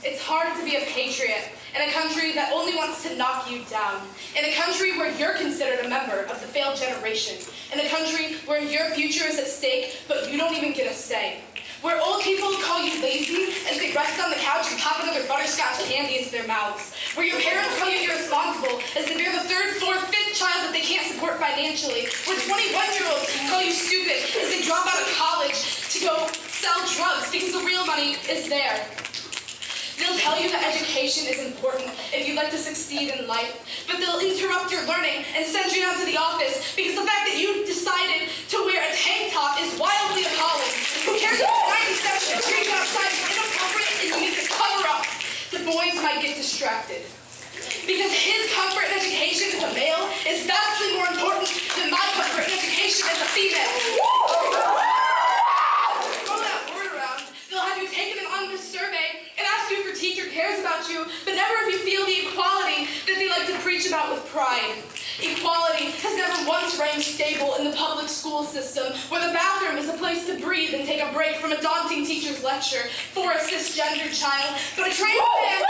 It's hard to be a patriot in a country that only wants to knock you down, in a country where you're considered a member of the failed generation, in a country where your future is at stake, but you don't even get a say, where old people call you lazy as they rest on the couch and pop another butterscotch candy into their mouths, where your parents call you irresponsible as they bear the third, fourth, fifth child that they can't support financially, where 21-year-olds call you stupid as they drop out of college to go sell drugs because the real money is there. They'll tell you that education is important if you'd like to succeed in life, but they'll interrupt your learning and send you down to the office because the fact that you decided to wear a tank top is wildly appalling. Who cares if it's 97 degrees outside is inappropriate and you need to cover up? The boys might get distracted. Because his comfort in education as a male is vastly more important than my comfort in education as a female. Throw that word around. They'll have you take an anonymous survey and ask you if your teacher cares about you, but never if you feel the equality that they like to preach about with pride. Equality has never once reigned stable in the public school system, where the bathroom is a place to breathe and take a break from a daunting teacher's lecture for a cisgendered child, but a trans man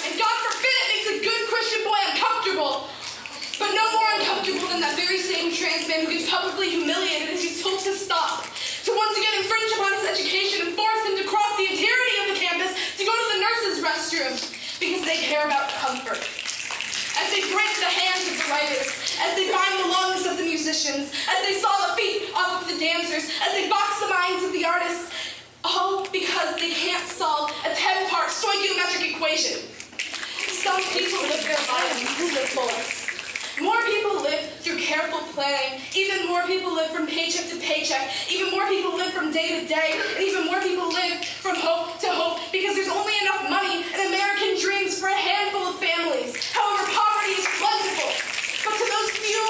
and God forbid it makes a good Christian boy uncomfortable. But no more uncomfortable than that very same trans man who gets publicly humiliated as he's told to stop, to once again infringe upon his education and force him to cross the entirety of the campus to go to the nurse's restroom because they care about comfort. As they break the hands of the writers, as they bind the lungs of the musicians, as they saw the feet off of the dancers, as they box the minds of the artists, all because they can't solve a 10-part stoichiometric equation. Some people live their lives to the fullest. More people live through careful planning. Even more people live from paycheck to paycheck. Even more people live from day to day. And even more people live from hope to hope because there's only enough money and American dreams for a handful of families. However, poverty is plentiful. But to those few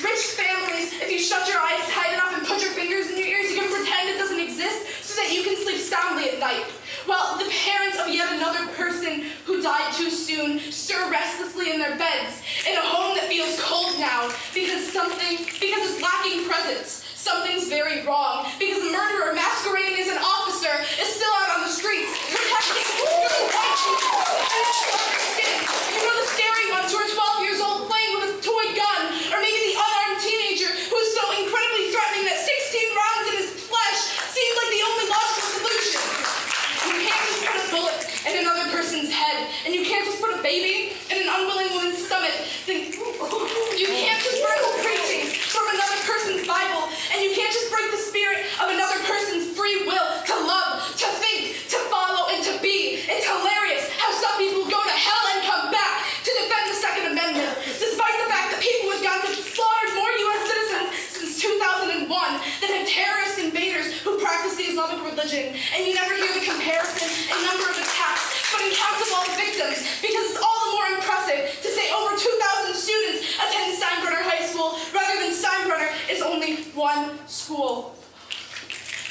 rich families, if you shut your eyes tight enough and put your fingers in your ears, you can pretend it doesn't exist so that you can sleep soundly at night. While the parents of yet another person who died too soon stir restlessly in their beds in a home that feels cold now because it's lacking presence. Something's very wrong because the murderer masquerading as an officer is still out on the streets protecting white people. You know the scary ones who are 12 years old playing with a toy gun, or maybe the unarmed teenager who is so incredibly threatening that 16 rounds in his flesh seems like the only logical solution. You can't just put a bullet in another person's head, and you can't just put a baby in an unwilling woman's stomach. You can't just break the preaching from another person's Bible, and you can't just break the spirit of another person's free will to love, to think, to follow, and to be. It's hilarious how some people go to hell and come back to defend the Second Amendment, despite the fact that people have gone to slaughtered more U.S. citizens since 2001 than have terrorist invaders who practice the Islamic religion. And you never hear the comparison in number of attacks, but in count of all victims, because it's all the more impressive to say over 2,000 students attend Steinbrenner High School rather than Steinbrenner is only one school.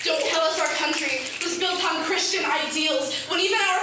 Don't tell us our country was built on Christian ideals when even our